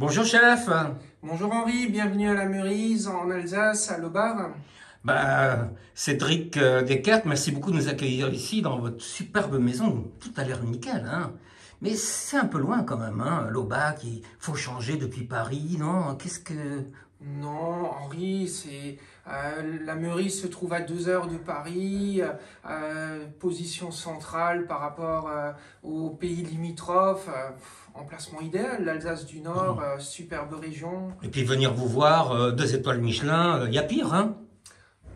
Bonjour chef. Bonjour Henri, bienvenue à la Meurise, en Alsace, à Lobar. Cédric Descartes, merci beaucoup de nous accueillir ici dans votre superbe maison. Tout a l'air nickel, hein. Mais c'est un peu loin quand même, hein. L'Aubac, il faut changer depuis Paris, non? Qu'est-ce que... Non, Henri, la Meurise se trouve à 2 heures de Paris, position centrale par rapport aux pays limitrophes, emplacement idéal, l'Alsace du Nord, superbe région. Et puis venir vous voir, 2 étoiles Michelin, il y a pire, hein?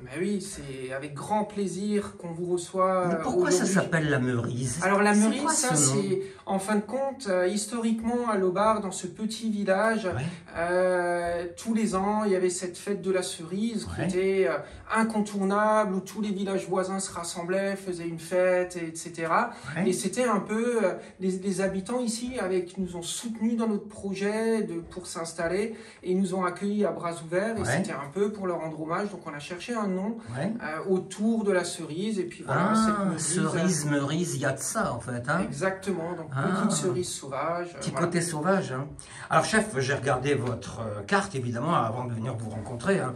Mais oui, c'est avec grand plaisir qu'on vous reçoit Mais pourquoi ça aujourd'hui. s'appelle la Meurise? Alors la C'est Meurise, quoi ça ce nom? c'est en fin de compte, historiquement à Lobar, dans ce petit village, Ouais, tous les ans il y avait cette fête de la cerise qui ouais, était incontournable, où tous les villages voisins se rassemblaient, faisaient une fête, etc. ouais. Et c'était un peu, les habitants ici nous ont soutenus dans notre projet pour s'installer et ils nous ont accueillis à bras ouverts et Ouais. c'était un peu pour leur rendre hommage. Donc on a cherché un nom Ouais. autour de la cerise et puis voilà, cette Ah, Meurise. cerise, Meurise, il y a de ça en fait, hein? Exactement, donc Ah. petite cerise sauvage. Petit Voilà. côté sauvage, hein. Alors chef, j'ai regardé votre carte évidemment avant de venir vous rencontrer, hein.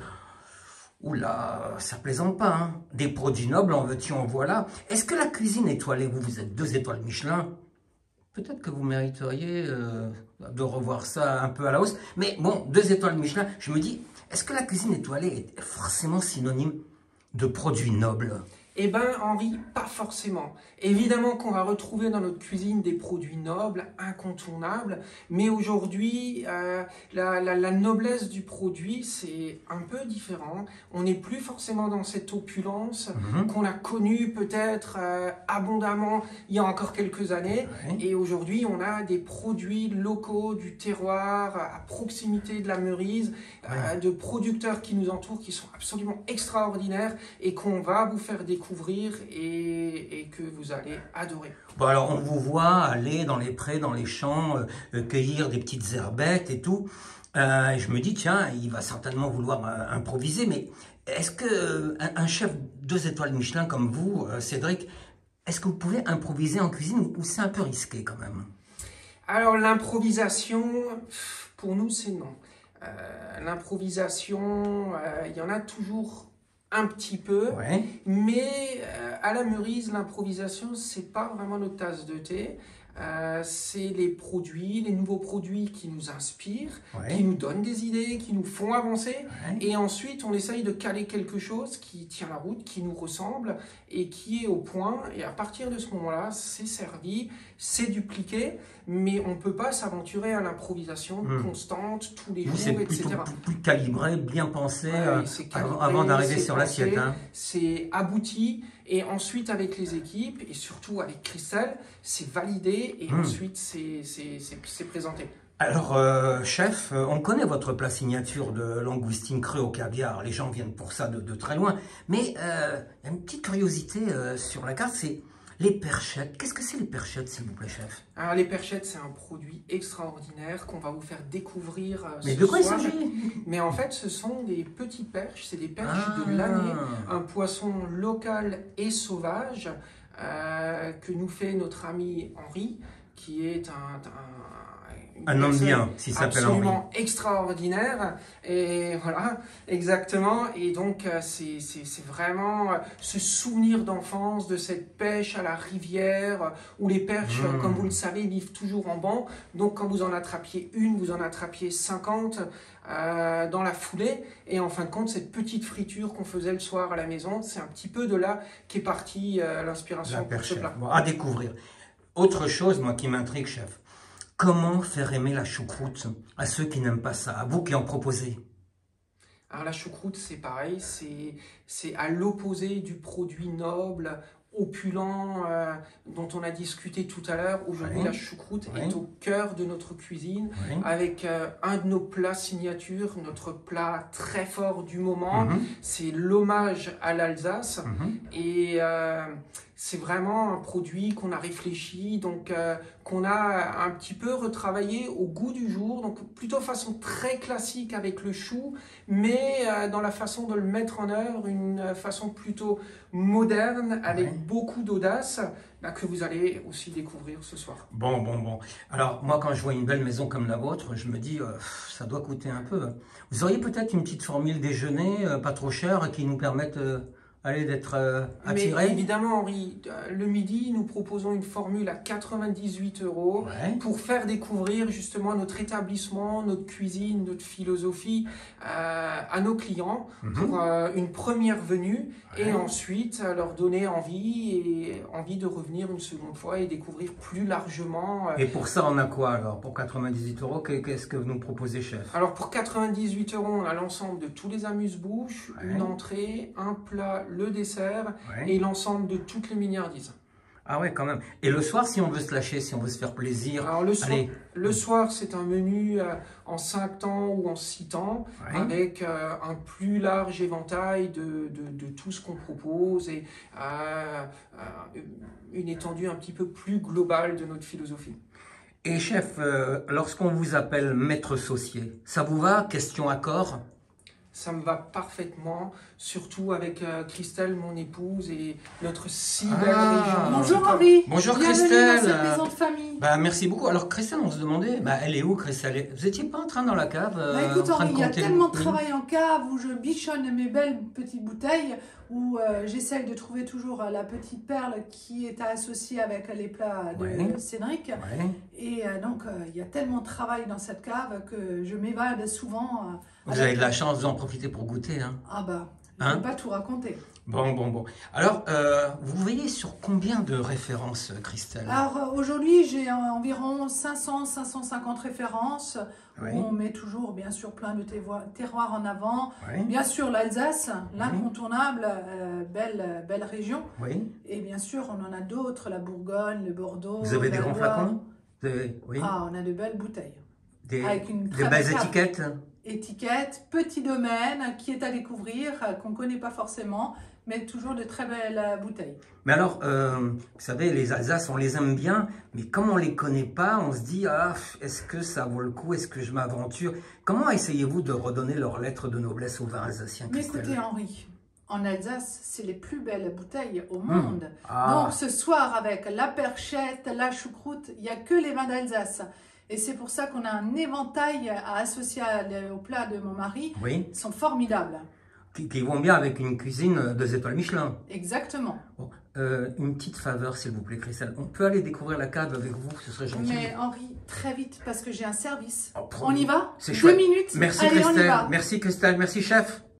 Oula, ça plaisante pas, hein. Des produits nobles, en veux-tu, en voilà. Est-ce que la cuisine étoilée, vous êtes 2 étoiles Michelin, peut-être que vous mériteriez de revoir ça un peu à la hausse. Mais bon, 2 étoiles Michelin, je me dis, est-ce que la cuisine étoilée est forcément synonyme de produits nobles? Eh ben, Henri, pas forcément. Évidemment qu'on va retrouver dans notre cuisine des produits nobles, incontournables, mais aujourd'hui, la noblesse du produit, c'est un peu différent. On n'est plus forcément dans cette opulence qu'on a connue peut-être abondamment il y a encore quelques années. Ouais. Et aujourd'hui, on a des produits locaux du terroir, à proximité de la Meurise, Ouais. de producteurs qui nous entourent, qui sont absolument extraordinaires et qu'on va vous faire découvrir et que vous allez adorer. Bon, alors, on vous voit aller dans les prés, dans les champs, cueillir des petites herbettes et tout. Et je me dis, tiens, il va certainement vouloir improviser, mais est-ce que un chef 2 étoiles Michelin comme vous, Cédric, est-ce que vous pouvez improviser en cuisine ou c'est un peu risqué quand même? Alors l'improvisation, pour nous, c'est non. L'improvisation, il y en a toujours un petit peu, Ouais, mais à la Meurise, l'improvisation, c'est pas vraiment notre tasse de thé. C'est les produits, les nouveaux produits qui nous inspirent, qui ouais, nous donnent des idées, qui nous font avancer. ouais. Et ensuite, on essaye de caler quelque chose qui tient la route, qui nous ressemble et qui est au point. Et à partir de ce moment-là, c'est servi, c'est dupliqué, mais on ne peut pas s'aventurer à l'improvisation constante, tous les Vous, c'est jours, plutôt etc. plus calibré, bien pensé Ouais, c'est avant, calibré, d'arriver c'est sur pensé, l'assiette, hein. c'est abouti. Et ensuite, avec les équipes, et surtout avec Christelle, c'est validé et ensuite, c'est présenté. Alors, chef, on connaît votre plat signature de langoustine crue au caviar. Les gens viennent pour ça de très loin. Mais il y a une petite curiosité sur la carte, c'est les perchettes. Qu'est-ce que c'est les perchettes, s'il vous plaît, chef? Alors, les perchettes, c'est un produit extraordinaire qu'on va vous faire découvrir Mais ce de quoi il soir. s'agit? Mais en fait, ce sont des petites perches, c'est des perches Ah. de l'année, un poisson local et sauvage que nous fait notre ami Henri, qui est une Un homme personne bien, s'il s'appelle Henri. absolument extraordinaire. Et voilà, exactement. Et donc, c'est vraiment ce souvenir d'enfance, de cette pêche à la rivière, où les perches, comme vous le savez, vivent toujours en banc. Donc, quand vous en attrapiez une, vous en attrapiez 50 dans la foulée. Et en fin de compte, cette petite friture qu'on faisait le soir à la maison, c'est un petit peu de là qu'est partie l'inspiration La pour ce perchette. plat. Bon, à découvrir. Autre chose, moi, qui m'intrigue, chef. Comment faire aimer la choucroute à ceux qui n'aiment pas ça, à vous qui en proposez? Alors la choucroute, c'est pareil, c'est à l'opposé du produit noble, opulent, dont on a discuté tout à l'heure. Aujourd'hui, Ouais. la choucroute Ouais. est au cœur de notre cuisine, Oui. avec un de nos plats signatures, notre plat très fort du moment. C'est l'hommage à l'Alsace. Et c'est vraiment un produit qu'on a réfléchi, donc qu'on a un petit peu retravaillé au goût du jour, donc plutôt façon très classique avec le chou, mais dans la façon de le mettre en œuvre, une façon plutôt moderne, avec beaucoup d'audace, que vous allez aussi découvrir ce soir. Bon. Alors, moi, quand je vois une belle maison comme la vôtre, je me dis, ça doit coûter un peu. Vous auriez peut-être une petite formule déjeuner, pas trop chère, qui nous permette d'être attirés? Mais évidemment, Henri, le midi, nous proposons une formule à 98 € pour faire découvrir justement notre établissement, notre cuisine, notre philosophie à nos clients pour une première venue et ensuite leur donner envie de revenir une seconde fois et découvrir plus largement. Et pour ça, on a quoi alors? Pour 98 €, qu'est-ce que vous nous proposez, chef? Alors pour 98 €, on a l'ensemble de tous les amuse-bouches, une entrée, un plat, le dessert et l'ensemble de toutes les milliardises. Ah ouais, quand même. Et le soir, si on veut se lâcher, si on veut se faire plaisir? Alors le soir, c'est un menu en 5 temps ou en 6 temps, avec un plus large éventail de tout ce qu'on propose et une étendue un petit peu plus globale de notre philosophie. Et chef, lorsqu'on vous appelle maître saucier, ça vous va? Question accord? Ça me va parfaitement, surtout avec Christelle, mon épouse, et notre si belle région. Bonjour Henri. Bonjour Bienvenue Christelle. dans cette maison de famille. Merci beaucoup. Alors Christelle, on se demandait, elle est où Christelle? Vous n'étiez pas en train dans la cave Écoute en train Henri, de il y a compter tellement de travail en cave où je bichonne mes belles petites bouteilles, où j'essaye de trouver toujours la petite perle qui est associée avec les plats de Cédric. Et donc il y a tellement de travail dans cette cave que je m'évade souvent. Vous avez de la chance d'en profiter pour goûter. Hein. Ah bah, je ne vais pas tout raconter. Bon. Alors, vous veillez sur combien de références, Christelle? Alors, aujourd'hui, j'ai environ 500-550 références. Où on met toujours, bien sûr, plein de terroirs en avant. Bien sûr, l'Alsace, l'incontournable, belle région. Et bien sûr, on en a d'autres, la Bourgogne, le Bordeaux. Vous avez des grands flacons? Ah, on a de belles bouteilles. Avec une très belles étiquettes? Étiquette, petit domaine qui est à découvrir, qu'on ne connaît pas forcément, mais toujours de très belles bouteilles. Mais alors, vous savez, les Alsaces, on les aime bien, mais comme on ne les connaît pas, on se dit, est-ce que ça vaut le coup, est-ce que je m'aventure? Comment essayez-vous de redonner leur lettre de noblesse aux vins alsaciens, Christelle? Mais écoutez, Henri, en Alsace, c'est les plus belles bouteilles au monde. Donc ce soir, avec la perchette, la choucroute, il n'y a que les vins d'Alsace. Et c'est pour ça qu'on a un éventail à associer au plat de mon mari. Ils sont formidables. Qui vont bien avec une cuisine 2 étoiles Michelin. Exactement. Bon, une petite faveur, s'il vous plaît, Christelle. On peut aller découvrir la cave avec vous, ce serait gentil. Mais Henri, très vite, parce que j'ai un service. Oh, on y va? C'est 2 chouette. minutes. Merci, allez, Christelle. on y va. Merci Christelle, merci chef.